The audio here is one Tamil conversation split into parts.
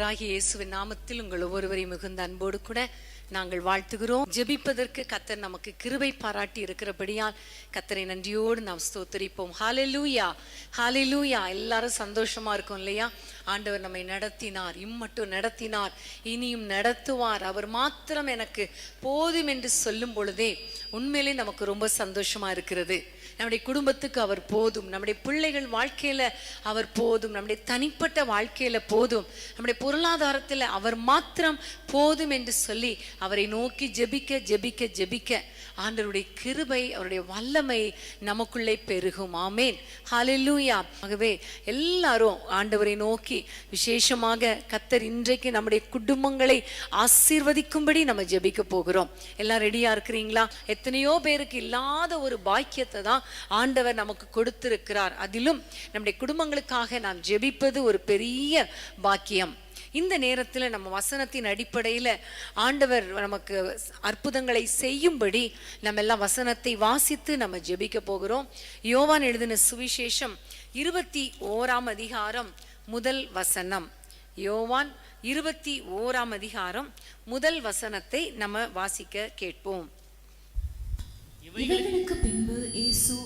ஆண்டவராகிய இயேசுவின் நாமத்தில் உங்கள் ஒவ்வொருவரையும் மிகுந்த அன்போடு கூட நாங்கள் வாழ்த்துகிறோம். ஜெபிப்பதற்கு கர்த்தர் நமக்கு கிருபை பாராட்டி இருக்கிறபடியால் கர்த்தரை நன்றியோடு நாம் ஸ்தோத்திரிப்போம். ஹல்லேலூயா, ஹல்லேலூயா. எல்லாரும் சந்தோஷமா இருக்கும் இல்லையா? ஆண்டவர் நம்மை நடத்தினார், இம்மட்டும் நடத்தினார், இனியும் நடத்துவார், அவர் மாத்திரம் எனக்கு போதும் என்று சொல்லும் பொழுதே உண்மையிலே நமக்கு ரொம்ப சந்தோஷமா இருக்கிறது. நம்முடைய குடும்பத்துக்கு அவர் போதும், நம்முடைய பிள்ளைகள் வாழ்க்கையில அவர் போதும், நம்முடைய தனிப்பட்ட வாழ்க்கையில போதும், நம்முடைய பொருளாதாரத்தில் அவர் மாத்திரம் போதும் என்று சொல்லி அவரை நோக்கி ஜெபிக்க ஜெபிக்க ஜெபிக்க ஆண்டவருடைய கிருபை, அவருடைய வல்லமை நமக்குள்ளே பெருகும். ஆமேன், ஹல்லேலூயா. ஆகவே எல்லாரும் ஆண்டவரை நோக்கி விசேஷமாக கர்த்தர் இன்றைக்கு நம்முடைய குடும்பங்களை ஆசீர்வதிக்கும்படி நம்ம ஜெபிக்க போகிறோம். எல்லாம் ரெடியா இருக்கிறீங்களா? எத்தனையோ பேருக்கு இல்லாத ஒரு பாக்கியத்தை தான் ஆண்டவர் நமக்கு கொடுத்திருக்கிறார். அதிலும் நம்முடைய குடும்பங்களுக்காக நாம் ஜெபிப்பது ஒரு பெரிய பாக்கியம். இந்த நேரத்தில் நம்ம வசனத்தின் அடிப்படையில் ஆண்டவர் நமக்கு அற்புதங்களை செய்யும்படி நம்ம எல்லாம் வசனத்தை வாசித்து நம்ம ஜெபிக்க போகிறோம். யோவான் எழுதின சுவிசேஷம் 21 அதிகாரம் முதல் வசனம். யோவான் 21 அதிகாரம் முதல் வசனத்தை நம்ம வாசிக்க கேட்போம். இவைகளுக்கு பின்பு இயேசு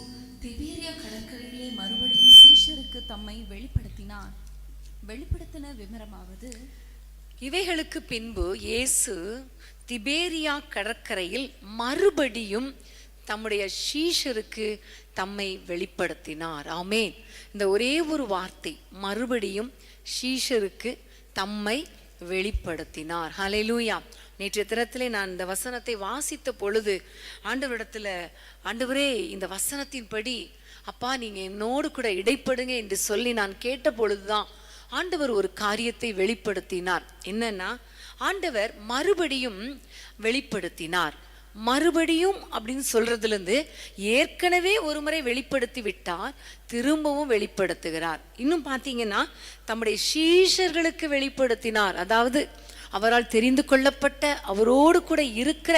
திபேரியா கடற்கரையிலே மறுபடியும் சீஷருக்கு தம்மை வெளிப்படுத்தின விவரமாவது, இவைகளுக்கு பின்பு இயேசு திபேரியா கடற்கரையில் மறுபடியும் தம்முடைய சீஷருக்கு தம்மை வெளிப்படுத்தினார். ஆமேன். இந்த ஒரே ஒரு வார்த்தை, மறுபடியும் சீஷருக்கு தம்மை வெளிப்படுத்தினார். ஹல்லேலூயா. நேற்றைய தினத்திலே நான் இந்த வசனத்தை வாசித்த பொழுது ஆண்டவரிடத்துல, ஆண்டவரே இந்த வசனத்தின்படி அப்பா நீங்க என்னோடு கூட இடைப்படுங்க என்று சொல்லி நான் கேட்ட பொழுதுதான் ஆண்டவர் ஒரு காரியத்தை வெளிப்படுத்தினார். என்னன்னா, ஆண்டவர் மறுபடியும் வெளிப்படுத்தினார். மறுபடியும் அப்படின்னு சொல்றதுல இருந்து ஏற்கனவே ஒரு முறை வெளிப்படுத்தி விட்டார், திரும்பவும் வெளிப்படுத்துகிறார். இன்னும் பார்த்தீங்கன்னா தம்முடைய சீஷர்களுக்கு வெளிப்படுத்தினார். அதாவது அவரால் தெரிந்து கொள்ளப்பட்ட அவரோடு கூட இருக்கிற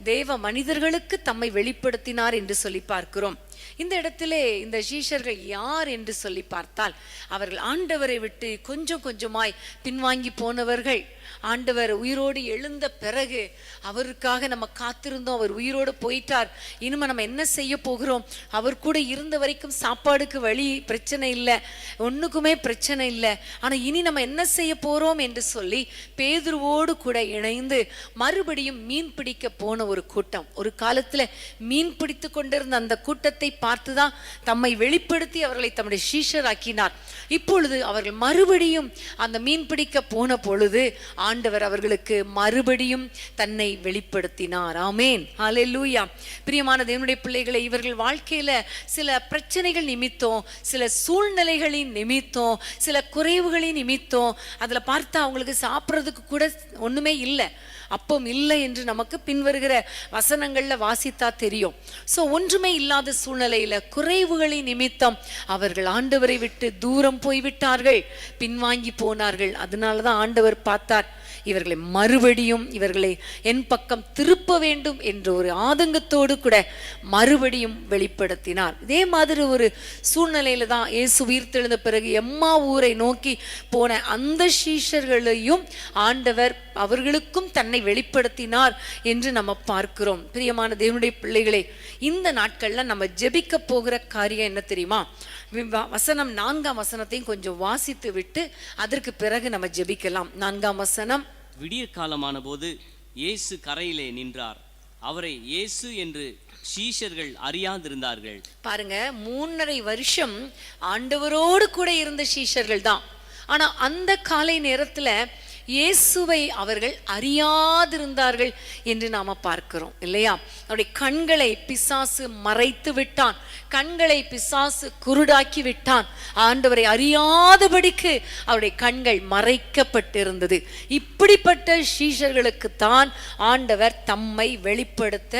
தேவ மனிதர்களுக்கு தம்மை வெளிப்படுத்தினார் என்று சொல்லி பார்க்கிறோம். இந்த இடத்திலே இந்த சீஷர்கள் யார் என்று சொல்லி பார்த்தால், அவர்கள் ஆண்டவரை விட்டு கொஞ்சம் கொஞ்சமாய் பின்வாங்கி போனவர்கள். ஆண்டவர் உயிரோடு எழுந்த பிறகு அவருக்காக நம்ம காத்திருந்தோம், அவர் உயிரோடு போயிட்டார், இனிமே நம்ம என்ன செய்ய போகிறோம்? அவர் கூட இருந்த வரைக்கும் சாப்பாடுக்கு வழி பிரச்சனை இல்லை, ஒன்றுக்குமே பிரச்சனை இல்லை, ஆனால் இனி நம்ம என்ன செய்ய போகிறோம் என்று சொல்லி பேதுருவோடு கூட இணைந்து மறுபடியும் மீன் பிடிக்க போன ஒரு கூட்டம். ஒரு காலத்தில் மீன் பிடித்து கொண்டிருந்த அந்த கூட்டத்தை பார்த்துதான் தம்மை வெளிப்படுத்தி அவர்களை தம்முடைய சீஷராக்கினார். இப்பொழுது அவர்கள் மறுபடியும் அந்த மீன் பிடிக்க போன பொழுது ஆண்டவர் அவர்களுக்கு மறுபடியும் தன்னை வெளிப்படுத்தினார். ஆமேன், ஹல்லேலூயா. பிரியமான தேவனுடைய பிள்ளைகளை, இவர்கள் வாழ்க்கையில சில பிரச்சனைகள் நிமித்தம், சில சூழ்நிலைகளின் நிமித்தம், சில குறைவுகளின் நிமித்தம் அதுல பார்த்தா அவங்களுக்கு சாப்பிட்றதுக்கு கூட ஒண்ணுமே இல்லை, அப்பம் இல்லை என்று நமக்கு பின்வருகிற வசனங்கள்ல வாசித்தா தெரியும். சோ ஒன்றுமே இல்லாத சூழ்நிலையில குறைவுகளின் நிமித்தம் அவர்கள் ஆண்டவரை விட்டு தூரம் போய்விட்டார்கள், பின்வாங்கி போனார்கள். அதனாலதான் ஆண்டவர் பார்த்தார், இவர்களை மறுபடியும் இவர்களை என் பக்கம் திருப்ப வேண்டும் என்ற ஒரு ஆதங்கத்தோடு கூட மறுபடியும் வெளிப்படுத்தினார். இதே மாதிரி ஒரு சூழ்நிலையில தான் இயேசு உயிர்த்தெழுந்த பிறகு எம்மா ஊரை நோக்கி போன அந்த சீஷர்களையும் ஆண்டவர் அவர்களுக்கும் தன்னை வெளிப்படுத்தினார் என்று நம்ம பார்க்கிறோம். பிரியமான தேவனுடைய பிள்ளைகளே, இந்த நாட்கள்ல நம்ம ஜெபிக்க போகிற காரியம் என்ன தெரியுமா? வசனம் 4ஆம் வசனத்தையும் கொஞ்சம் வாசித்து விட்டு அதற்கு பிறகு நம்ம ஜெபிக்கலாம். 4ஆம் வசனம். விடியற் காலமான போது இயேசு கரையிலே நின்றார், அவரை இயேசு என்று சீஷர்கள் அறியாதிருந்தார்கள். பாருங்க, 3.5 வருஷம் ஆண்டவரோடு கூட இருந்த சீஷர்கள் தான். ஆனா அந்த காலை நேரத்துல இயேசுவை அவர்கள் அறியாதிருந்தார்கள் என்று நாம பார்க்கிறோம் இல்லையா? அவருடைய கண்களை பிசாசு மறைத்து விட்டான், கண்களை பிசாசு குருடாக்கி விட்டான். ஆண்டவரை அறியாதபடிக்கு அவருடைய கண்கள் மறைக்கப்பட்டிருந்தது. இப்படிப்பட்ட சீஷர்களுக்கு தான் ஆண்டவர் தம்மை வெளிப்படுத்த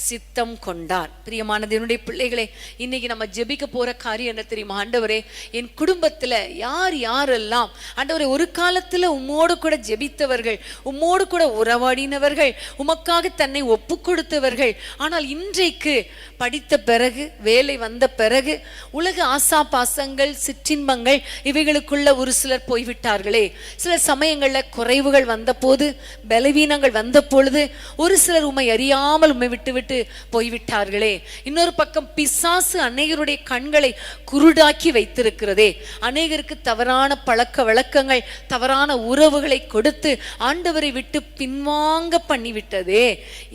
சித்தம் கொண்டார். பிரியமான தேவனுடைய பிள்ளைகளே, இன்னைக்கு நம்ம ஜெபிக்க போற காரியம் என்ன தெரியுமா? ஆண்டவரே, என் குடும்பத்துல யார் யாரெல்லாம் ஆண்டவரே ஒரு காலத்துல உம்மோடு கூட ஜெபித்தவர்கள், உம்மோடு கூட உறவாடினவர்கள், உமக்காக தன்னை ஒப்பு கொடுத்தவர்கள். ஆனால் இன்றைக்கு படித்த பிறகு, வேலை வந்த பிறகு, உலக ஆசா பாசங்கள், சிற்றின்பங்கள் இவைகளுக்குள்ள ஒரு சிலர் போய்விட்டார்களே. சில சமயங்கள்ல குறைவுகள் வந்த போது, பலவீனங்கள் வந்த பொழுது ஒரு சிலர் உம்மை அறியாமல் உம்மை விட்டு விட்டு போய்விட்டார்களே. இன்னொரு பக்கம் பிசாசு அநேகருடைய கண்களை குருடாக்கி வைத்திருக்கிறதே. அநேகருக்கு தவறான பழக்க வழக்கங்கள், தவறான உறவுகளை கொடுத்து ஆண்டவரை விட்டு பின்வாங்க பண்ணிவிட்டதே.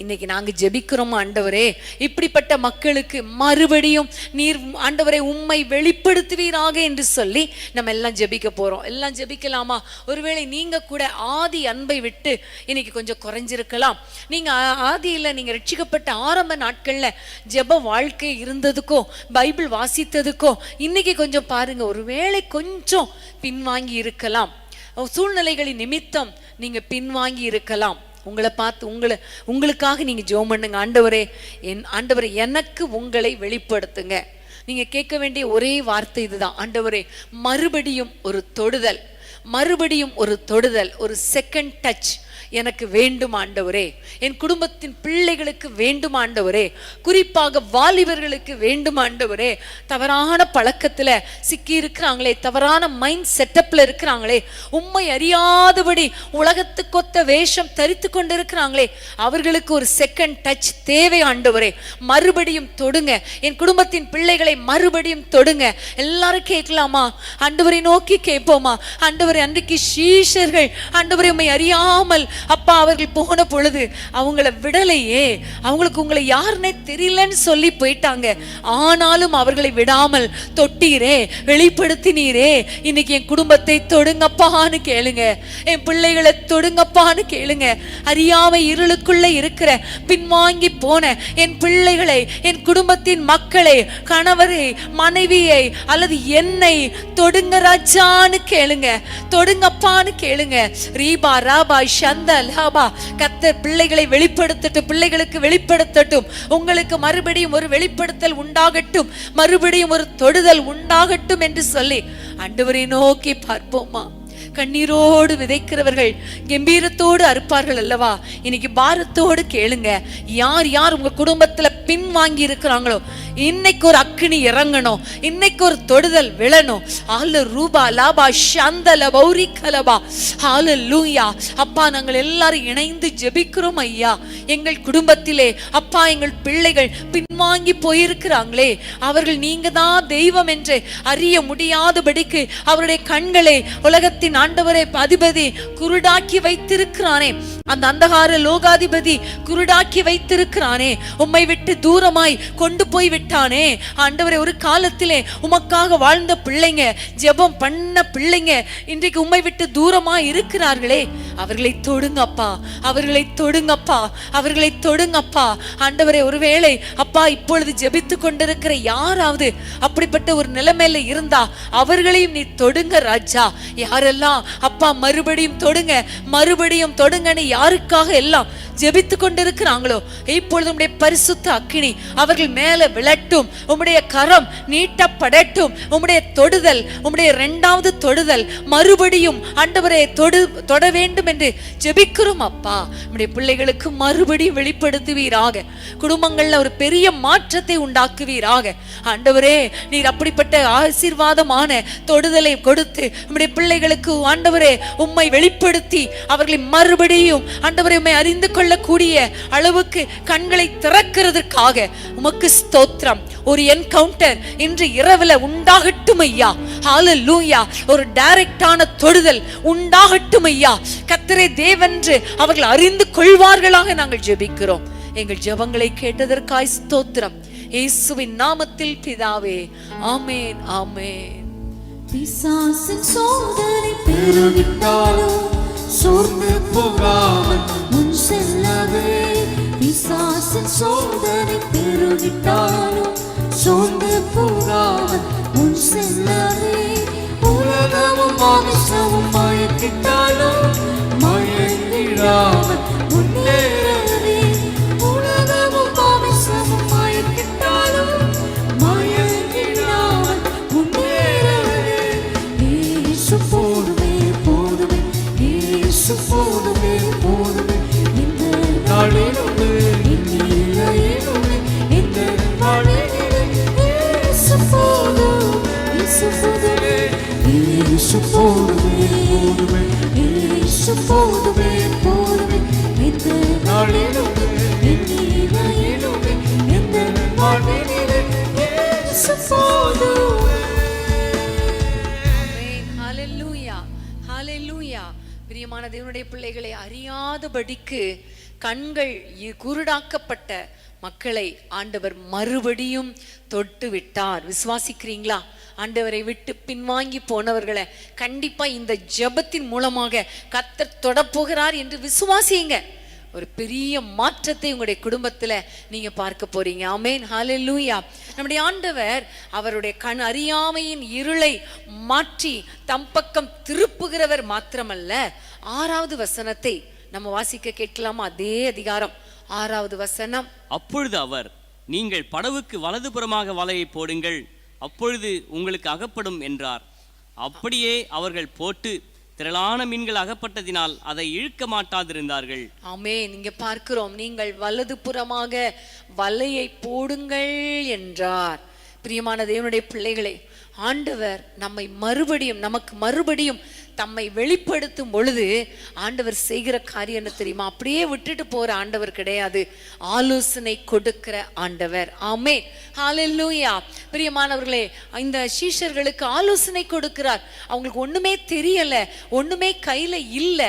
இன்னைக்கு நாங்க ஜெபிக்கிறோம், ஆண்டவரே இப்படிப்பட்ட மக்களுக்கு மறுபடியும் நீர் ஆண்டவரை உம்மை வெளிப்படுத்துவீராக என்று சொல்லி நம்ம எல்லாம் ஜெபிக்க போறோம். எல்லாம் ஜெபிக்கலாமா? ஒருவேளை நீங்க கூட ஆதி அன்பை விட்டு இன்னைக்கு கொஞ்சம் குறைஞ்சிருக்கலாம். நீங்க ஆதியில நீங்க ரட்சிக்கப்பட்ட ஆரம்ப நாட்கள்ல ஜெப வாழ்க்கை இருந்ததுக்கோ, பைபிள் வாசித்ததுக்கோ இன்னைக்கு கொஞ்சம் பாருங்க, ஒருவேளை கொஞ்சம் பின்வாங்கி இருக்கலாம். சூழ்நிலைகளின் நிமித்தம் நீங்க பின்வாங்கி இருக்கலாம். உங்களை பார்த்து உங்களுக்காக நீங்க ஜெபம் பண்ணுங்க. ஆண்டவரே எனக்கு உங்களை வெளிப்படுத்துங்க. நீங்க கேட்க வேண்டிய ஒரே வார்த்தை இதுதான், ஆண்டவரே மறுபடியும் ஒரு தொடுதல், மறுபடியும் ஒரு தொடுதல், ஒரு செகண்ட் டச் எனக்கு வேண்டும் ஆண்டவரே. என் குடும்பத்தின் பிள்ளைகளுக்கு வேண்டும் ஆண்டவரே. குறிப்பாக வாலிபர்களுக்கு வேண்டும் ஆண்டவரே. தவறான பழக்கத்துல சிக்கி இருக்கிறாங்களே, தவறான மைண்ட் செட்டப்ல இருக்கிறாங்களே, உம்மை அறியாதபடி உலகத்துக்கொத்த வேஷம் தரித்து கொண்டிருக்கிறாங்களே, அவர்களுக்கு ஒரு செகண்ட் டச் தேவை ஆண்டவரே. மறுபடியும் தொடுங்க, என் குடும்பத்தின் பிள்ளைகளை மறுபடியும் தொடுங்க. எல்லாரும் கேட்கலாமா? ஆண்டவரை நோக்கி கேட்போமா? ஆண்டவரே, அன்றைக்கு சீஷர்கள் ஆண்டவரை உம்மை அறியாமல் அப்பா அவர்கள் போன பொழுது அவங்கள விடலையே, அவங்களுக்கு உங்களை யாருன்னே தெரியலன்னு சொல்லி போயிட்டாங்க. ஆனாலும் அவர்களை விடாமல் தொட்டீரே, வெளிப்படுத்தினீரே. இன்னைக்கு என் குடும்பத்தை தொடுங்கப்பான்னு கேளுங்க, என் பிள்ளைகளை தொடுங்கப்பான்னு கேளுங்க. அறியாமை இருளுக்குள்ள இருக்கிற பின்வாங்கி போன என் பிள்ளைகளை, என் குடும்பத்தின் மக்களை, கணவரை, மனைவியை அல்லது என்னை தொடுங்க ராஜான்னு கேளுங்க, தொடுங்கப்பான்னு கேளுங்க. ரீபா ராபா சந்த லாபா, கர்த்தர் பிள்ளைகளை வெளிப்படுத்தட்டும், பிள்ளைகளுக்கு வெளிப்படுத்தட்டும். உங்களுக்கு மறுபடியும் ஒரு வெளிப்படுத்தல் உண்டாகட்டும், மறுபடியும் ஒரு தொடுதல் உண்டாகட்டும் என்று சொல்லி ஆண்டவரை நோக்கி பார்ப்போமா? கண்ணீரோடு விதைக்கிறவர்கள் கம்பீரத்தோடு அறுப்பார்கள் அல்லவா? இன்னைக்கு பாரத்தோடு கேளுங்க, யார் யார் உங்க குடும்பத்துல பின்வாங்கி இருக்கிறாங்களோ இன்னைக்கு ஒரு அக்கினி இறங்கணும், இன்னைக்கு ஒரு தொடுதல் விழணும். ரூபா லாபா சந்தல பௌரி கலபா. ஹalleluya. அப்பா, நாங்கள் எல்லாரும் இணைந்து ஜெபிக்கிறோம் ஐயா. எங்கள் குடும்பத்திலே அப்பா, எங்கள் பிள்ளைகள் பின்வாங்கி போயிருக்கிறாங்களே, அவர்கள் நீங்க தான் தெய்வம் என்று அறிய முடியாதபடிக்கு அவருடைய கண்களை உலகத்தின் ஆண்டவரை அதிபதி குருடாக்கி வைத்திருக்கிறானே, அந்த அந்தகார லோகாதிபதி குருடாக்கி வைத்திருக்கிறானே, உம்மை விட்டு தூரமாய் கொண்டு போய் விட்டானே ஆண்டவரே. ஒரு காலத்திலே உமக்காக வாழ்ந்த பிள்ளைங்க, ஜெபம் பண்ண பிள்ளைங்க இன்றைக்கு உம்மை விட்டு தூரமாய் இருக்கிறார்களே, அவர்களை தொடுங்கப்பா, அவர்களை தொடுங்கப்பா, அவர்களை தொடுங்கப்பா ஆண்டவரே. ஒருவேளை அப்பா இப்பொழுது ஜெபித்து கொண்டிருக்கிற யாராவது அப்படிப்பட்ட ஒரு நிலைமையில இருந்தா அவர்களையும் நீ தொடுங்க ராஜா. யாரெல்லாம் அப்பா மறுபடியும் தொடுங்க, மறுபடியும் தொடுங்கன்னு யாருக்காக எல்லாம் ஜெபித்து கொண்டிருக்கிறாங்களோ இப்பொழுது உம்முடைய பரிசுத்த அக்கினி அவர்கள் மேல விழட்டும், உம்முடைய கரம் நீட்டப்படட்டும், உம்முடைய தொடுதல், உம்முடைய இரண்டாவது தொடுதல் மறுபடியும் ஆண்டவரே தொட வேண்டும் என்று ஜெபிக்கிறோம் அப்பா. உம்முடைய பிள்ளைகளுக்கு மறுபடியும் வெளிப்படுத்துவீராக, குடும்பங்கள்ல ஒரு பெரிய மாற்றத்தை உண்டாக்குவீராக ஆண்டவரே. நீர் அப்படிப்பட்ட ஆசீர்வாதமான தொடுதலை கொடுத்து உம்முடைய பிள்ளைகளுக்கு ஆண்டவரே உம்மை வெளிப்படுத்தி அவர்களை மறுபடியும் ஆண்டவரே உம்மை அறிந்து கொள்ளக்கூடிய அளவுக்கு கண்களை திறக்கிறதுக்காக உமக்கு ஸ்தோத்திரம். ஒரு என்கவுண்டர் இன்று இரவுல உண்டாகட்டும் ஐயா. ஹalleluya. ஒரு டைரக்டான தொடுதல் உண்டாகட்டும் ஐயா. கர்த்தரே தேவென்று அவர்கள் அறிந்து கொள்வார்களாக நாங்கள் ஜெபிக்கிறோம். எங்கள் ஜெபங்களை கேட்டதற்காய் ஸ்தோத்திரம். இயேசுவின் நாமத்தில் பிதாவே, ஆமென், ஆமென். பிசாசின் சோதனை பெருகிட்டாலும் சோர்ந்து போகாமல் முன் செல்லவே. பிசாசின் சோதனை பெருகிட்டாலும் சோர்ந்து போகாமல் முன் செல்லவே. உலகமும் மாமிசமும் மயக்கிட்டாலும் மயங்கிடாமல் முன்னேறவே. உலகமும் மாமிசமும் மயக்கிட்டாலும் மயங்கிடாமல் முன்னேறவே. இயேசு போதுமே, போதுமே, இயேசு இயேசு போதுமே போதுமே இயேசு போதுமே போதுமே இந்த நாளிலுமே இனிமையிலுமே இந்த வாழ்வினிலே இயேசு போதுமே. ஹல்லேலூயா ஹல்லேலூயா. பிரியமான தேவனுடைய பிள்ளைகளை, அறியாதபடிக்கு கண்கள் குருடாக்கப்பட்ட மக்களை ஆண்டவர் மறுபடியும் தொட்டு விட்டார். விசுவாசிக்கிறீங்களா? ஆண்டவரை விட்டு பின்வாங்கி போனவர்களை கண்டிப்பா இந்த ஜெபத்தின் மூலமாக கர்த்தர் தொடப்போகிறார் என்று விசுவாசியுங்க. ஒரு பெரிய மாற்றத்தை உங்களுடைய குடும்பத்துல நீங்க பார்க்க போறீங்க. ஆமென் ஹல்லேலூயா. நம்முடைய ஆண்டவர் அவருடைய கண் அறியாமையின் இருளை மாற்றி தம் பக்கம் திருப்புகிறவர் மாத்திரமல்ல, 6வது வசனத்தை நம்ம வாசிக்க கேட்கலாமா? அதே அதிகாரம் 6வது வசனம். அப்பொழுது அவர், நீங்கள் படவுக்கு வலதுபுறமாக வலையை போடுங்கள், அப்பொழுது உங்களுக்கு அகப்படும் என்றார். அப்படியே அவர்கள் போட்டு திரளான மீன்கள் அகப்பட்டதினால் அதை இழுக்க மாட்டாதிருந்தார்கள். ஆமென். இங்க பார்க்கிறோம், நீங்கள் வலது புறமாக வலையை போடுங்கள் என்றார். பிரியமான தேவனுடைய பிள்ளைகளே, ஆண்டவர் நமக்கு மறுபடியும் தம்மை வெளிப்படுத்தும் பொழுது ஆண்டவர் செய்கிற காரியம் என்ன தெரியுமா? அப்படியே விட்டுட்டு போற ஆண்டவர் கிடையாது, ஆலோசனை கொடுக்கிற ஆண்டவர். ஆமென் ஹல்லேலூயா. பிரியமானவர்களே, இந்த சீஷர்களுக்கு ஆலோசனை கொடுக்கிறார். அவங்களுக்கு ஒண்ணுமே தெரியல, ஒண்ணுமே கையில இல்ல.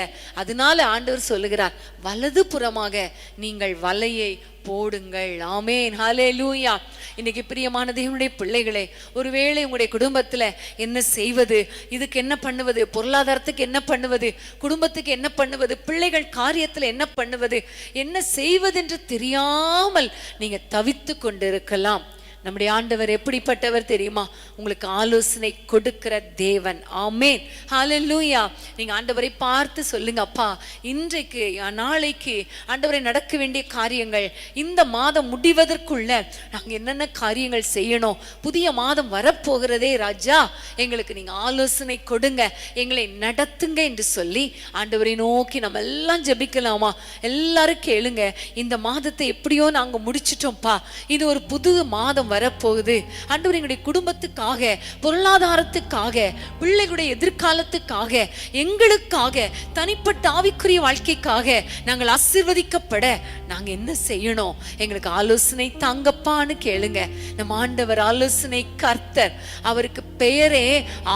அதனால ஆண்டவர் சொல்லுகிறார், வலது புறமாக நீங்கள் வலையை போடுங்கள். ஆமென் ஹல்லேலூயா. இன்னைக்கு பிரியமான தேவனுடைய பிள்ளைகளே, ஒருவேளை உங்களுடைய குடும்பத்துல என்ன செய்வது, இதுக்கு என்ன பண்ணுவது, பொருளாதாரத்துக்கு என்ன பண்ணுவது, குடும்பத்துக்கு என்ன பண்ணுவது, பிள்ளைகள் காரியத்துல என்ன பண்ணுவது, என்ன செய்வது என்று தெரியாமல் நீங்க தவித்து கொண்டிருக்கலாம். நம்முடைய ஆண்டவர் எப்படிப்பட்டவர் தெரியுமா? உங்களுக்கு ஆலோசனை கொடுக்கிற தேவன். ஆமென் ஹல்லேலூயா. நீங்க ஆண்டவரை பார்த்து சொல்லுங்க, அப்பா இன்றைக்கு நாளைக்கு ஆண்டவரை நடக்க வேண்டிய காரியங்கள், இந்த மாதம் முடிவதற்குள்ள நாங்க என்னென்ன காரியங்கள் செய்யணும், புதிய மாதம் வரப்போகிறதே ராஜா, எங்களுக்கு நீங்க ஆலோசனை கொடுங்க, எங்களை நடத்துங்க என்று சொல்லி ஆண்டவரை நோக்கி நம்ம எல்லாம் ஜெபிக்கலாமா? எல்லாரும் கேளுங்க. இந்த மாதத்தை எப்படியோ நாங்க முடிச்சிட்டோம்ப்பா, இது ஒரு புது மாதம் வரப்போகுது. ஆண்டவர் எங்களுடைய குடும்பத்துக்காக, பொருளாதாரத்துக்காக, பிள்ளைகளுடைய எதிர்காலத்துக்காக, எங்களுக்காக, தனிப்பட்ட ஆவிக்குரிய வாழ்க்கைக்காக நாங்கள் ஆசீர்வதிக்கப்பட நாங்க என்ன செய்யணும், எங்களுக்கு ஆலோசனை தாங்கப்பான்னு கேளுங்க. நம்ம ஆண்டவர் ஆலோசனை கர்த்தர், அவருக்கு பெயரே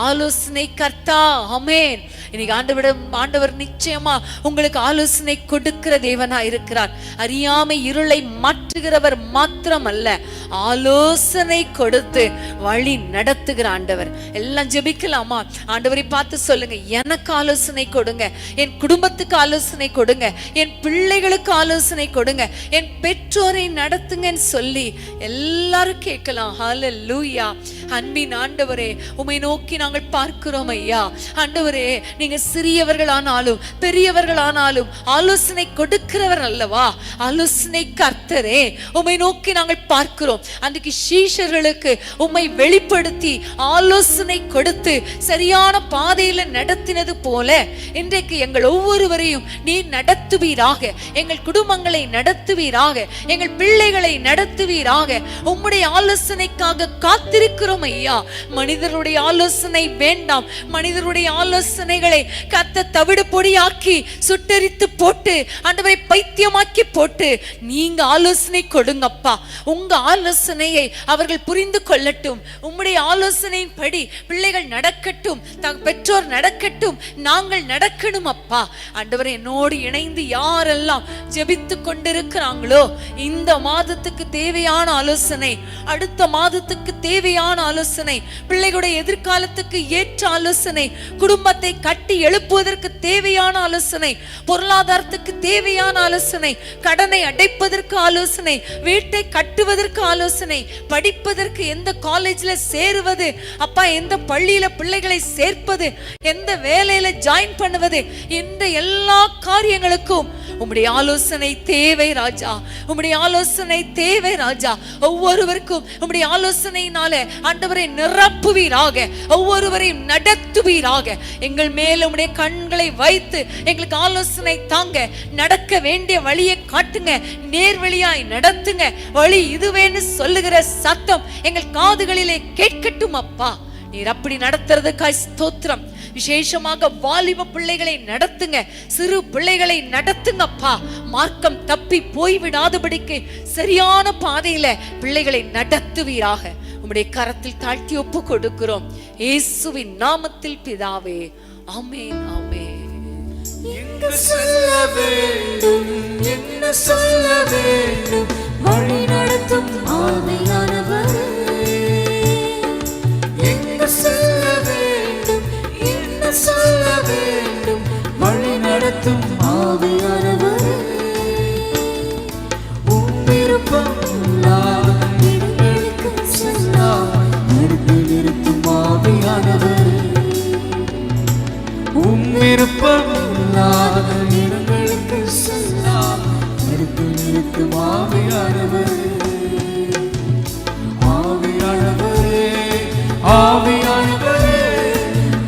ஆலோசனை கர்த்தா. ஆமென். இன்னைக்கு ஆண்டவர் நிச்சயமா உங்களுக்கு ஆலோசனை கொடுக்கிற தேவனா இருக்கிறார். அறியாமை இருளை மாற்றுகிறவர் மாத்திரமல்ல, ஆலோசனை கொடுத்து வழி நடத்துகிற ஆண்டவர். எல்லாம் ஜெபிக்கலாமா? ஆண்டவரை பார்த்து சொல்லுங்க, எனக்கு ஆலோசனை கொடுங்க, என் குடும்பத்துக்கு ஆலோசனை கொடுங்க, என் பிள்ளைகளுக்கு ஆலோசனை கொடுங்க, என் பெற்றோரை நடத்துங்கன்னு சொல்லி எல்லாரும் கேட்கலாம். ஹல்லேலூயா. அன்பின் ஆண்டவரே, உம்மை நோக்கி நாங்கள் பார்க்கிறோம் ஐயா. ஆண்டவரே, நீங்க சிறியவர்களானாலும் பெரியவர்களானாலும் ஆலோசனை கொடுக்கிறவர் அல்லவா? ஆலோசனை கர்த்தரே, உம்மை நோக்கி நாங்கள் பார்க்கிறோம். அன்றைக்கு சீஷர்களுக்கு உம்மை வெளிப்படுத்தி ஆலோசனை கொடுத்து சரியான பாதையில நடத்தினது போல இன்றைக்கு எங்கள் ஒவ்வொருவரையும் நீர் நடத்துவீராக, எங்கள் குடும்பங்களை நடத்துவீராக, எங்கள் பிள்ளைகளை நடத்துவீராக. உம்முடைய ஆலோசனைக்காக காத்திருக்கிறோம் ஐயா. மனிதருடைய ஆலோசனை வேண்டாம். மனிதருடைய ஆலோசனைகளை கத்த தவிடு பொடியாக்கி சுட்டரித்து போட்டு ஆண்டவரை பைத்தியமாக்கி போட்டு நீங்க ஆலோசனை கொடுங்கப்பா. உங்க ஆலோசனையை அவர்கள் புரிந்து கொள்ளட்டும். உம்முடைய ஆலோசனையின்படி பிள்ளைகள் நடக்கட்டும், பெற்றோர் நடக்கட்டும், நாங்கள் நடக்கணும் அப்பா. ஆண்டவரை என்னோடு இணைந்து யாரெல்லாம் ஜெபித்து கொண்டிருக்கிறாங்களோ, இந்த மாதத்துக்கு தேவையான ஆலோசனை, அடுத்த மாதத்துக்கு தேவையான ஆலோசனை, பிள்ளைகளுடைய எதிர்காலத்துக்கு ஏற்ற ஆலோசனை, குடும்பத்தை கட்டி எழுப்புவதற்கு தேவையான ஆலோசனை, பொருளாதாரத்துக்கு தேவையான ஆலோசனை, கடனை அடைப்பதற்கு ஆலோசனை, வீட்டை கட்டுவதற்கு ஆலோசனை, படிப்பதற்கு எந்த காலேஜ்ல சேருவது அப்பா, எந்த பள்ளியில பிள்ளைகளை சேர்ப்பது, எந்த வேலையில ஜாயின் பண்ணுவது, இந்த எல்லா காரியங்களுக்கும் உம்முடைய ஆலோசனை தேவை ராஜா. உம்முடைய ஆலோசனை தேவை ராஜா. ஒவ்வொருவருக்கும் உம்முடைய ஆலோசனையினால ஆண்டவரை நிரப்புவீராக, ஒவ்வொருவரையும் நடத்துவீராக. எங்கள் மேல உம்முடைய கண்களை வைத்து எங்களுக்கு ஆலோசனை தாங்க. நடக்க வேண்டிய வழியை காட்டுங்க, நேர்வழியாய் நடத்துங்க. வழி இதுவேன்னு சொல்லுகிற சத்தம் எங்கள் காதுகளிலே கேட்கட்டும் அப்பா. நீர் அப்படி நடத்துறதுக்காய் ஸ்தோத்திரம். விசேஷமாக வாலிப பிள்ளைகளை நடத்துங்க, சிறு பிள்ளைகளை நடத்துங்கப்பா. மார்க்கம் தப்பி போய்விடாதபடிக்கு சரியான பாதையில பிள்ளைகளை நடத்துவீராக. உம்முடைய கரத்தில் தாழ்த்தி ஒப்பு கொடுக்கிறோம் இயேசுவின் நாமத்தில் பிதாவே, ஆமென், ஆமென். எங்கு செல்ல வேண்டும், என்ன சொல்ல வேண்டும், வழி நடத்தும் ஆவியானவரே. எங்கு செல்ல வேண்டும், என்ன சொல்ல வேண்டும், வழி நடத்தும் ஆவியானவரே. உம் விருப்பம் இடங்களுக்கு செல்லாமல் நடத்தி நிறுத்தும் ஆவியானவரே. உம் விருப்பம் இடங்களுக்கு செல்லாமல் நடத்தி நிறுத்தும் ஆவியானவரே. ஆவியானவரே, ஆவியானவரே,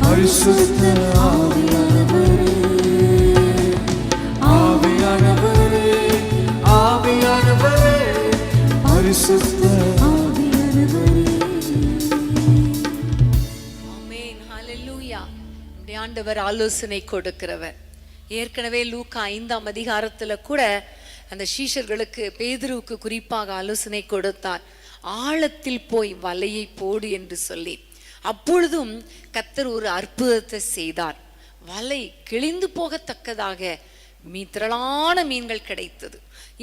பரிசுத்த ஆவியானவரே. ஆவியானவரே, ஆவியானவரே, பரிசுத்த ஆவியானவரே. ஆமென், ஹல்லேலூயா. நம்முடைய ஆண்டவர் ஆலோசனை கொடுக்கிறவர். ஏற்கனவே லூக்கா 5ஆம் அதிகாரத்துல கூட அந்த சீஷர்களுக்கு, பேதுருவுக்கு குறிப்பாக ஆலோசனை கொடுத்தார். ஆழத்தில் போய் வலையை போடு என்று சொல்லி. அப்பொழுதும் கர்த்தர் ஒரு அற்புதத்தை செய்தார். வலை கிழிந்து போகத்தக்கதாக திரளான மீன்கள் கிடைத்தது.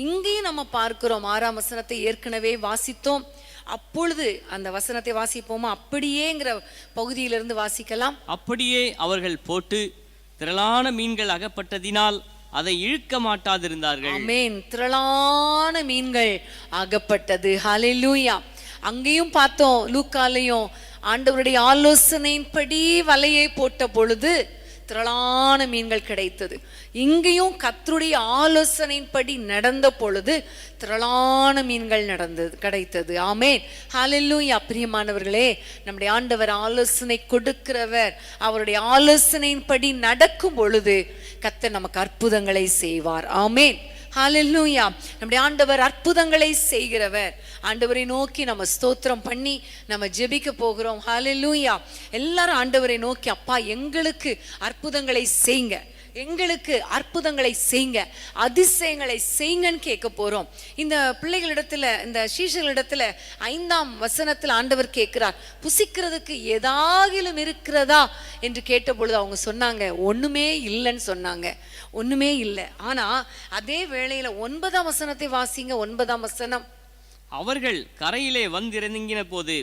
இங்கேயும் நம்ம பார்க்கிறோம், 6ஆம் வசனத்தை ஏற்கனவே வாசித்தோம். அப்பொழுது அந்த வசனத்தை வாசிப்போமா? அப்படியேங்கிற பகுதியிலிருந்து வாசிக்கலாம். அப்படியே அவர்கள் போட்டு திரளான மீன்கள் அகப்பட்டதினால் அதை இழுக்க மாட்டாதிருந்தார்கள். ஆமென். திரளான மீன்கள் அகப்பட்டது. ஹல்லேலூயா. அங்கேயும் பார்த்தோம், லூக்காலையும் ஆண்டவருடைய ஆலோசனையின்படி வலையை போட்ட பொழுது திரளான மீன்கள் கிடைத்தது. இங்கேயும் கர்த்தருடைய ஆலோசனையின்படி நடந்த பொழுது திரளான மீன்கள் கிடைத்தது. ஆமென், ஹல்லேலூயா. பிரியமானவர்களே, நம்முடைய ஆண்டவர் ஆலோசனை கொடுக்கிறவர். அவருடைய ஆலோசனையின்படி நடக்கும் பொழுது கர்த்தர் நமக்கு அற்புதங்களை செய்வார். ஆமென், ஹல்லேலூயா. நம்முடைய ஆண்டவர் அற்புதங்களை செய்கிறவர். ஆண்டவரை நோக்கி நம்ம ஸ்தோத்திரம் பண்ணி நம்ம ஜெபிக்க போகிறோம். ஹல்லேலூயா. எல்லாரும் ஆண்டவரை நோக்கி, அப்பா எங்களுக்கு அற்புதங்களை செய்யுங்க, எங்களுக்கு அற்புதங்களை செய்யுங்க, அதிசயங்களை செய்யுங்கன்னு கேட்க போறோம். இந்த பிள்ளைகளிடத்துல, இந்த சீஷர்களிடத்துல 5ஆம் வசனத்துல ஆண்டவர் கேட்கிறார், புசிக்கிறதுக்கு ஏதாகிலும் இருக்கிறதா என்று கேட்ட பொழுது அவங்க சொன்னாங்க, ஒண்ணுமே இல்லைன்னு சொன்னாங்க. ஒண்ணுமே இல்லை. ஆனா அதே வேளையில 9ஆம் வசனத்தை வாசிங்க. 9ஆம் வசனம். அவர்கள் கரையிலே வந்திறங்கின போது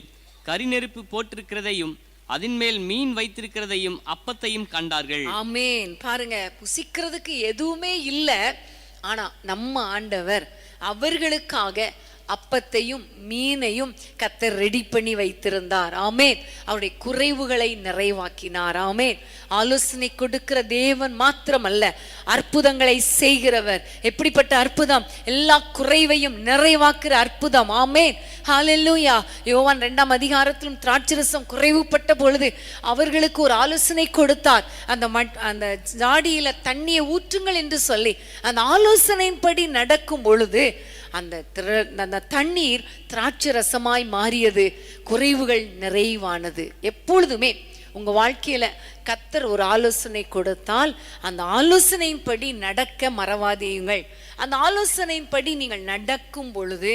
கரிநெருப்பு போட்டிருக்கிறதையும் அதன் மேல் மீன் வைத்திருக்கிறதையும் அப்பத்தையும் கண்டார்கள். ஆமென். பாருங்க, புசிக்கிறதுக்கு எதுவுமே இல்லை. ஆனா நம்ம ஆண்டவர் அவர்களுக்காக அப்பத்தையும் மீனையும் கர்த்தர் ரெடி பண்ணி வைத்திருந்தார். ஆமென். அவருடைய குறைவுகளை நிறைவாக்கினார். ஆமென். ஆலோசனை கொடுக்கிற தேவன் மாத்திரமல்ல, அற்புதங்களை செய்கிறவர். எப்படிப்பட்ட அற்புதம்? எல்லா குறைவையும் நிறைவாக்குற அற்புதம். ஆமென், ஹல்லேலூயா. யோவான் 2ஆம் அதிகாரத்திலும் திராட்சரசம் குறைவுபட்ட பொழுது அவர்களுக்கு ஒரு ஆலோசனை கொடுத்தார். அந்த ஜாடியில தண்ணியை ஊற்றுங்கள் என்று சொல்லி அந்த ஆலோசனையின்படி நடக்கும் பொழுது அந்த தண்ணீர் திராட்சை ரசமாய் மாறியது. குறைவுகள் நிறைவானது. எப்பொழுதுமே உங்க வாழ்க்கையில கர்த்தர் ஒரு ஆலோசனை கொடுத்தால் அந்த ஆலோசனையின்படி நடக்க மறவாதீங்கள். அந்த ஆலோசனையின்படி நீங்கள் நடக்கும் பொழுது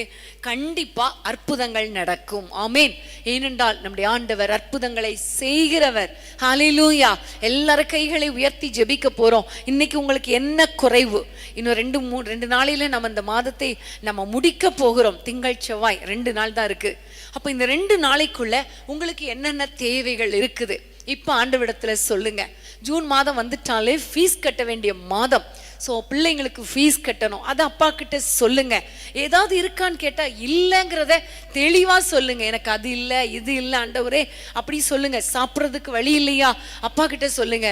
கண்டிப்பா அற்புதங்கள் நடக்கும். ஆமென். ஏனென்றால் நம்முடைய ஆண்டவர் அற்புதங்களை செய்கிறவர். ஹல்லேலூயா. எல்லாரும் கைகளை உயர்த்தி ஜெபிக்க போறோம். இன்னைக்கு உங்களுக்கு என்ன குறைவு? இன்னும் 2 நாளில நம்ம இந்த மாதத்தை நம்ம முடிக்க போகிறோம். திங்கள் செவ்வாய் 2 நாள் தான் இருக்கு. அப்ப இந்த 2 நாளைக்குள்ள உங்களுக்கு என்னென்ன தேவைகள் இருக்குது இப்ப ஆண்டவரிடத்துல சொல்லுங்க. ஜூன் மாதம் வந்துட்டாலே ஃபீஸ் கட்ட வேண்டிய மாதம். ஸோ பிள்ளைங்களுக்கு ஃபீஸ் கட்டணும். அதை அப்பா கிட்ட சொல்லுங்க. ஏதாவது இருக்கான்னு கேட்டா இல்லைங்கிறத தெளிவா சொல்லுங்க. எனக்கு அது இல்லை, இது இல்லை ஆண்டவரே அப்படி சொல்லுங்க. சாப்பிட்றதுக்கு வழி இல்லையா? அப்பா கிட்ட சொல்லுங்க.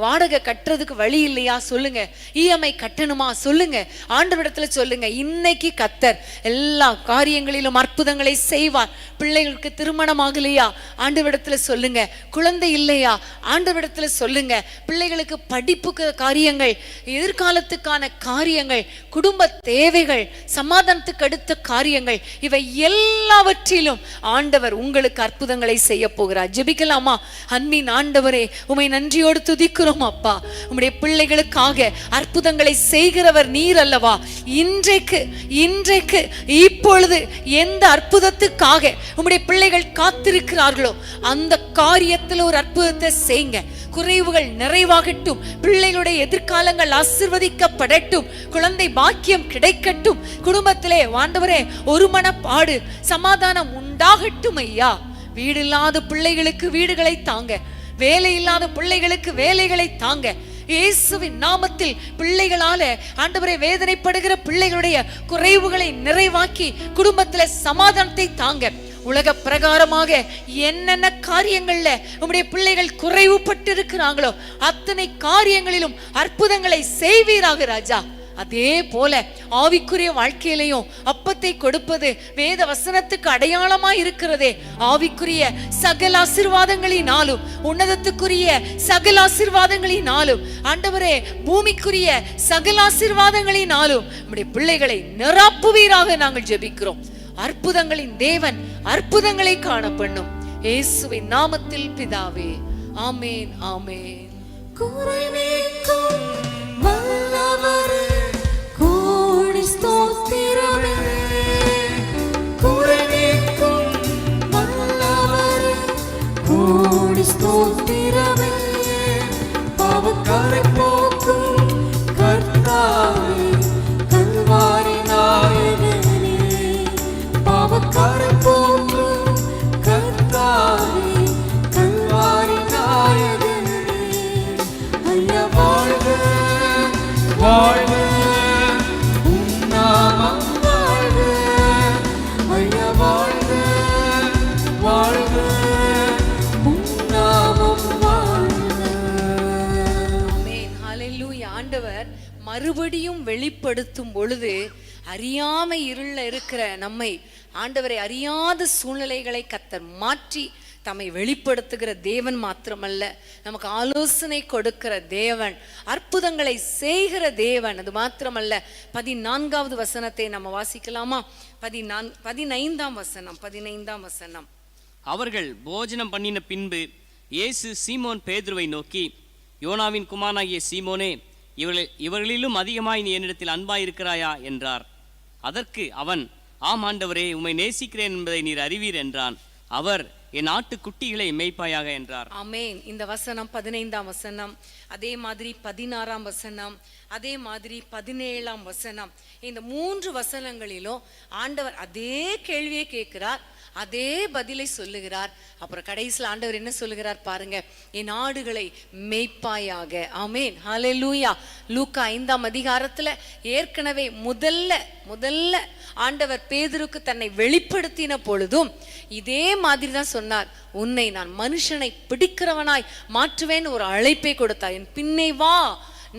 வாடகை கட்டுறதுக்கு வழி இல்லையா? சொல்லுங்க. இஎம்ஐ கட்டணுமா? சொல்லுங்க. ஆண்டவரிடத்துல சொல்லுங்க. இன்னைக்கு கர்த்தர் எல்லா காரியங்களிலும் அற்புதங்களை செய்வார். பிள்ளைகளுக்கு திருமணம் ஆகலையா? ஆண்டவரிடத்துல சொல்லுங்க. குழந்தை இல்லையா? ஆண்டவரிடத்துல சொல்லுங்க. பிள்ளைகளுக்கு படிப்புக்கு காரியங்கள், எதிர்கால எதிர்காலத்துக்கான காரியங்கள், குடும்ப தேவைகள், சமாதானத்துக்கு அடுத்த காரியங்கள், இவை எல்லாவற்றிலும் ஆண்டவர் உங்களுக்கு அற்புதங்களை செய்ய போகிறார். ஜெபிக்கலாமா? அன்பின் ஆண்டவரே, உம்மை நன்றியோடு துதிக்கிறோம் அப்பா. உம்முடைய பிள்ளைகளுக்காக அற்புதங்களை செய்கிறவர் நீர் அல்லவா? இன்றைக்கு இப்பொழுது எந்த அற்புதத்துக்காக உம்முடைய பிள்ளைகள் காத்திருக்கிறார்களோ அந்த காரியத்தில் ஒரு அற்புதத்தை செய்யுங்க. குறைவுகள் நிறைவாகட்டும், பிள்ளைகளுடைய எதிர்காலங்கள் ஆசீர்வதிக்கப்படட்டும், குழந்தை பாக்கியம் கிடைக்கட்டும், குடும்பத்திலே ஆண்டவரே ஒரு மனப்பாடு சமாதானம் உண்டாகட்டும் ஐயா. வீடு இல்லாத பிள்ளைகளுக்கு வீடுகளை தாங்க, வேலை இல்லாத பிள்ளைகளுக்கு வேலைகளை தாங்க. இயேசுவின் நாமத்தில் பிள்ளைகளால ஆண்டவரே வேதனைப்படுகிற பிள்ளைகளுடைய குறைவுகளை நிறைவாக்கி குடும்பத்திலே சமாதானத்தை தாங்க. உலக பிரகாரமாக என்னென்ன காரியங்கள்ல உம்முடைய பிள்ளைகள் குறைவுபட்டு இருக்கிறாங்களோ அத்தனை காரியங்களிலும் அற்புதங்களை செய்வீராக ராஜா. அதே போல ஆவிக்குரிய வாழ்க்கையிலையும் அப்பத்தை கொடுப்பது வேத வசனத்துக்கு அடையாளமாய் இருக்கிறதே. ஆவிக்குரிய சகல ஆசீர்வாதங்களினாலும், உன்னதத்துக்குரிய சகல ஆசீர்வாதங்களினாலும், ஆண்டவரே பூமிக்குரிய சகல ஆசீர்வாதங்களினாலும் நம்முடைய பிள்ளைகளை நிரப்புவீராக நாங்கள் ஜெபிக்கிறோம். அற்புதங்களின் தேவன் அற்புதங்களை காண பண்ணும். இயேசுவின் நாமத்தில் பிதாவே, ஆமேன் ஆமேன். குறை நீக்கும் வல்லவரே, கோடி ஸ்தோத்திரமே. குறை நீக்கும் வல்லவரே, கோடி ஸ்தோத்திரமே. பாவக்கரை போக்கும் கர்த்தாவே, கல்வாரி நாயகனே. பாவக்கரை போக்கும் கர்த்தாவே, கல்வாரி நாயகனே. ஐயா வாழ்க வாழ்க, உம் நாமம் வாழ்க. ஐயா வாழ்க வாழ்க, உம் நாமம் வாழ்க. ஆமென், ஹல்லேலூயா. ஆண்டவர் மறுபடியும் வெளிப்படுத்தும் பொழுது அறியாமை இருள இருக்கிற நம்மை, ஆண்டவரை அறியாத சூழ்நிலைகளை கர்த்தர் மாற்றி தம்மை வெளிப்படுத்துகிற தேவன் மாத்திரமல்ல, நமக்கு ஆலோசனை கொடுக்கிற தேவன், அற்புதங்களை செய்கிற தேவன். அது மாத்திரமல்ல, 14வது வசனத்தை நம்ம வாசிக்கலாமா? 15ஆம் வசனம். அவர்கள் போஜனம் பண்ணின பின்பு இயேசு சீமோன் பேதுருவை நோக்கி, யோனாவின் குமாரனாகிய சீமோனே, இவர்களிலும் அதிகமாய் நீ என்னிடத்தில் அன்பாயிருக்கிறாயா என்றார். அதற்கு அவன், ஆம் ஆண்டவரே, உம்மை நேசிக்கிறேன் என்பதை நீர் அறிவீர் என்றான். அவர், என் ஆட்டுக்குட்டிகளை மேய்ப்பாயாக என்றார். ஆமென். இந்த வசனம் 15ஆம் வசனம், அதே மாதிரி 16ஆம் வசனம், அதே மாதிரி 17ஆம் வசனம், இந்த 3 வசனங்களிலும் ஆண்டவர் அதே கேள்வியை கேட்கிறார், அதே பதிலை சொல்லுகிறார். அப்புறம் கடைசியில் ஆண்டவர் என்ன சொல்லுகிறார் பாருங்க, என் ஆடுகளை மேய்ப்பாயாக. ஆமென், ஹல்லேலூயா. லூக்கா 5ஆம் அதிகாரத்துல ஏற்கனவே முதல்ல ஆண்டவர் பேதுருக்கு தன்னை வெளிப்படுத்தின பொழுதும் இதே மாதிரி தான் சொன்னார். உன்னை நான் மனுஷனை பிடிக்கிறவனாய் மாற்றுவேன்னு ஒரு அழைப்பை கொடுத்தார். என் பின்னே வா,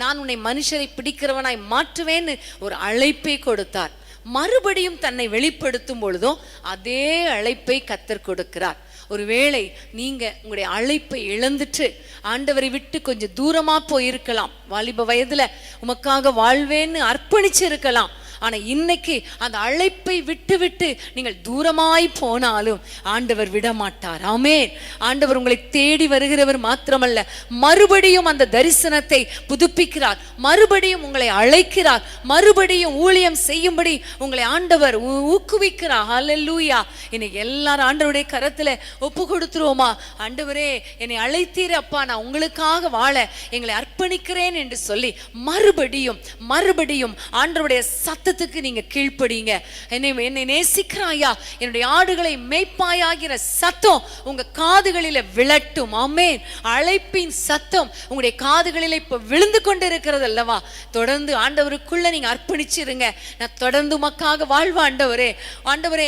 நான் உன்னை மனுஷரை பிடிக்கிறவனாய் மாற்றுவேன்னு ஒரு அழைப்பை கொடுத்தார். மறுபடியும் தன்னை வெளிப்படுத்தும் பொழுதும் அதே அழைப்பை கர்த்தர் கொடுக்கிறார். ஒருவேளை நீங்க உங்களுடைய அழைப்பை இழந்துட்டு ஆண்டவரை விட்டு கொஞ்சம் தூரமா போயிருக்கலாம். வாலிப வயதுல உமக்காக வாழ்வேன்னு அர்ப்பணிச்சு இருக்கலாம். ஆனா இன்னைக்கு அந்த அழைப்பை விட்டு நீங்கள் தூரமாய் போனாலும் ஆண்டவர் விட மாட்டார். ஆமென். ஆண்டவர் உங்களை தேடி வருகிறவர் மாத்திரமல்ல, மறுபடியும் அந்த தரிசனத்தை புதுப்பிக்கிறார், மறுபடியும் உங்களை அழைக்கிறார், மறுபடியும் ஊழியம் செய்யும்படி உங்களை ஆண்டவர் ஊக்குவிக்கிறார். ஹல்லேலூயா. இன்னைக்கு எல்லாரும் ஆண்டவருடைய கரத்துல ஒப்பு கொடுத்துருவோமா? ஆண்டவரே, என்னை அழைத்தீர் அப்பா, நான் உங்களுக்காக வாழ எங்களை அர்ப்பணிக்கிறேன் என்று சொல்லி மறுபடியும் ஆண்டவருடைய சத்தத்துக்கு நீங்க கீழ்ப்படிங்க. என்னை நேசிக்கிறாயா, என்னுடைய ஆடுகளை மேய்ப்பாயாகிற சத்தம் உங்க காதுகளில விழட்டும். ஆமென். அழைப்பின் சத்தம் உங்களுடைய காதுகளில இப்ப விழுந்து கொண்டு இருக்கிறது அல்லவா? தொடர்ந்து ஆண்டவருக்குள்ள நீங்க அர்ப்பணிச்சிருங்க. நான் தொடர்ந்து உமக்காக வாழ்வ ஆண்டவரே,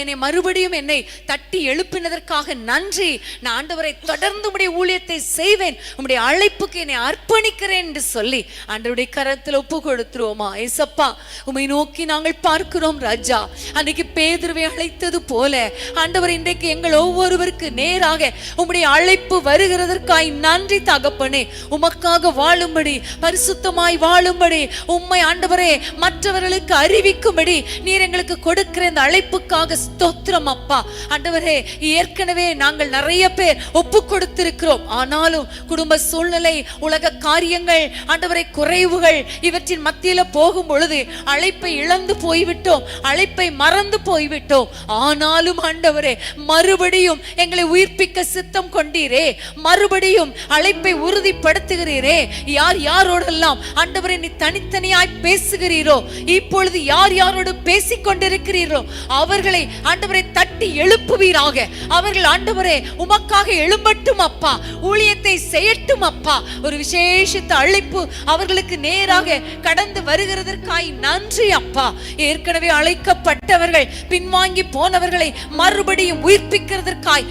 என்னை மறுபடியும் என்னை தட்டி எழுப்பினதற்காக நன்றி. நான் ஆண்டவரை தொடர்ந்து உம்முடைய ஊழியத்தை செய்வேன், உம்முடைய அழைப்புக்கு என்னை அர்ப்பணிக்கிறேன் என்று சொல்லி ஆண்டவருடைய கரத்தில் ஒப்பு கொடுத்துருவோமா? ஏசப்பா, உம்மை நோக்கி நாங்கள் பார்க்கிறோம் ராஜா. அன்னைக்கு பேதுருவை அழைத்தது போல ஆண்டவர் இன்றைக்கு எங்கள் ஒவ்வொருவருக்கு நேராக உம்முடைய அழைப்பு வருகிறதற்காய் நன்றி தகப்பனே. உமக்காக வாழும்படி, பரிசுத்தமாய் வாழும்படி, உம்மை ஆண்டவரே மற்றவர்களுக்கு அறிவிக்கும்படி நீர் எங்களுக்கு கொடுக்கிற இந்த அழைப்புக்காக ஸ்தோத்திரம் அப்பா. ஆண்டவரே, ஏற்கனவே நாங்கள் நிறைய பேர் ஒப்பு கொடுத்திருக்கிறோம். ஆனாலும் குடும்ப சூழ்நிலை, உலக காரியங்கள், ஆண்டவரே குறைவுகள், இவற்றின் மத்தியில போகும் பொழுது அழைப்பை இழந்து போய்விட்டோம், அழைப்பை மறந்து போய்விட்டோம். ஆனாலும் ஆண்டவரே, மறுபடியும் எங்களை உயிர்ப்பிக்க சித்தம் கொண்டீரே, மறுபடியும் அழைப்பை உறுதிப்படுத்துகிறீரே. யார் யாரோடெல்லாம் ஆண்டவரே நீ தனித்தனியாய் பேசுகிறீரோ, இப்பொழுது யார் யாரோடு பேசிக் கொண்டிருக்கிறீரோ அவர்களை ஆண்டவரே தட்டி எழுப்புவீராக. அவர்கள் ஆண்டவரே உமக்காக எழும்பட்டும் அப்பா, ஊழியத்தை செய்யட்டும் அப்பா. ஒரு விசேஷித்த அழைப்பு அவர்களுக்கு நேராக கடந்து வருகிறதற்காய் நன்றி அப்பா. ஏற்கனவே அழைக்கப்பட்டவர்கள், பின்வாங்கி போனவர்களை மறுபடியும் உயிர்ப்பிக்கிறதற்காய்,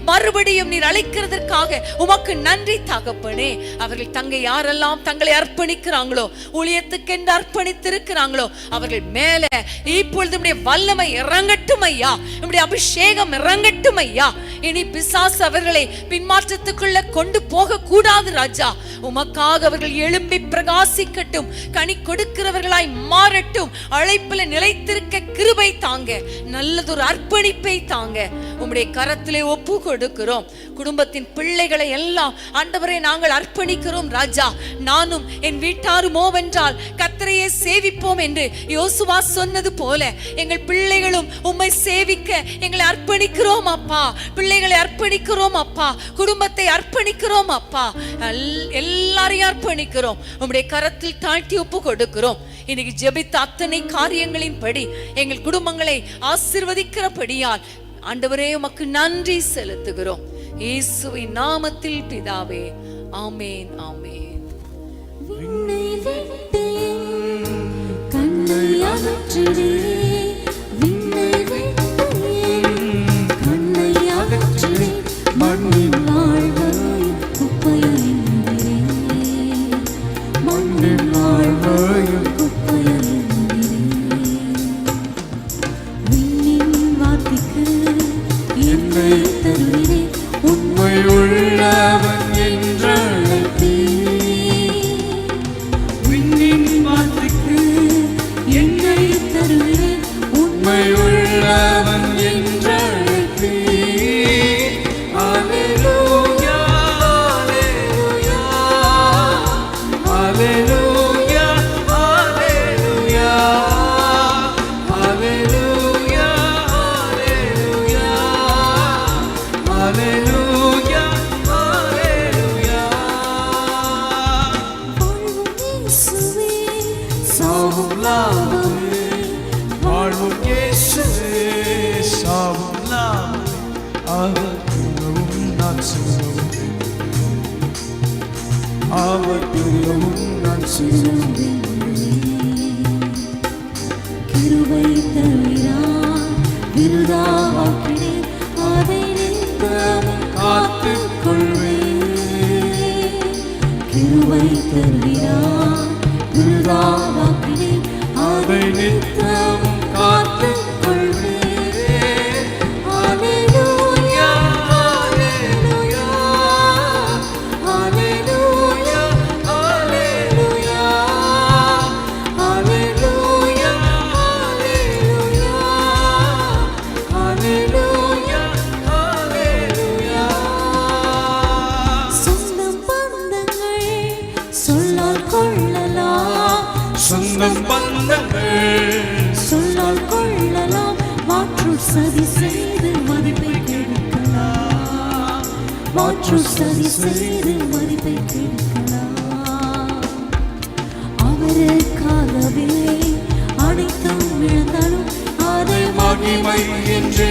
மறுபடியும் நீர் அழைக்கிறதற்காக உமக்கு நன்றி தகப்பனே. அவர்கள் யாரெல்லாம் தங்களை அர்ப்பணிக்கிறாங்களோ, ஊழியத்துக்கென்று அர்ப்பணித்திருக்கிறாங்களோ, அவர்கள் மேல இப்பொழுது உம்முடைய வல்லமை இறங்கட்டும் ஐயா, உம்முடைய அபிஷேகம் இறங்கட்டும் ஐயா. இனி பிசாசு அவர்களை பின்மாற்றத்துக்குள்ள கொண்டு போக கூடாது ராஜா. உமக்காக அவர்கள் எழும்பி பிரகாசிக்கட்டும், கனி கொடுக்கிறவர்களாய் மாறட்டும். அழைப்புல நிலைத்திருக்க கிருபை தாங்க, நல்லதொரு அர்ப்பணிப்பை தாங்க. உம்முடைய கரத்திலே ஒப்பு கொடுக்கிறோம். குடும்பத்தின் பிள்ளைகளை எல்லாம் ஆண்டவரே நாங்கள் அர்ப்பணிக்கிறோம் ராஜா. நானும் என் வீட்டாருமோ வென்றால் கர்த்தரையே சேவிப்போம் என்று யோசுவா சொன்னது போல எங்கள் பிள்ளைகளும் உம்மை சேவிக்க எங்களை அர்ப்பணிக்கிறோம் அப்பா. பிள்ளைகளை அர்ப்பணிக்கிறோம் அப்பா, குடும்பத்தை அர்ப்பணிக்கிறோம் அப்பா, எல்லாரையும் அர்ப்பணிக்கிறோம். உம்முடைய கரத்தில் தாழ்த்தி ஒப்பு கொடுக்கிறோம். இன்னைக்கு ஜெபித்த அத்தனை காரியங்களின் படி எங்கள் குடும்பங்களை ஆசீர்வதிக்கிறபடியால் ஆண்டவரே உமக்கு நன்றி செலுத்துகிறோம். இயேசுவின் நாமத்தில் பிதாவே, ஆமென், ஆமென். விண்ணை விட்டு கண்ணை அகற்றினே, விண்ணை விட்டு கண்ணை அகற்றினே, மண்ணின் வாழ்வை குப்பையிலே, மண்ணின் வாழ்வை குப்பையிலே, விண்ணின் வார்த்தைக்கு என்னை தருகிறே, உண்மை உள்ளவன் என்றழைத்தே, விண்ணின் வார்த்தைக்கு என்னை தருகிறே, உண்மை உள்ளவன் என்றழைத்தே. அல்லேலூயா, அல்லேலூயா, அல்லேலூயா, அல்லேலூயா, அல்லேலூயா, அல்லேலூயா, அல்லேலூயா, அல்லேலூயா. சாவும் லாபமே, வாழ்வும் இயேசுவே, சாவும் லாபமே, அவர் திரும்பவும் நான் சிறுவும், அவர் திரும்பவும் நான் சிறுவும். கிருபை தருகிறார், விருதாவாக்கினே, அதை நித்தமும் காத்துக் கொள்வேன். கிருபை தருகிறார், விருதாவாக்கினே, அதை நித்தமும் காத்துக் கொள்வேன். அல்லேலூயா, அல்லேலூயா, அல்லேலூயா, அல்லேலூயா, அல்லேலூயா, அல்லேலூயா, அல்லேலூயா. சொந்தம் பந்தங்கள் சொல்லால் கொள்ளலாம், சொந்தம் பந்தங்கள் சொல்லால் கொள்ளலாம், மாற்று சதி செய்து மதிப்பை கெடுக்கலாம், மாற்று சதி செய்து மதிப்பை கெடுக்கலாம். அவருக்காகவே அனைத்தும் இழந்தாலும் அதை மகிமை என்று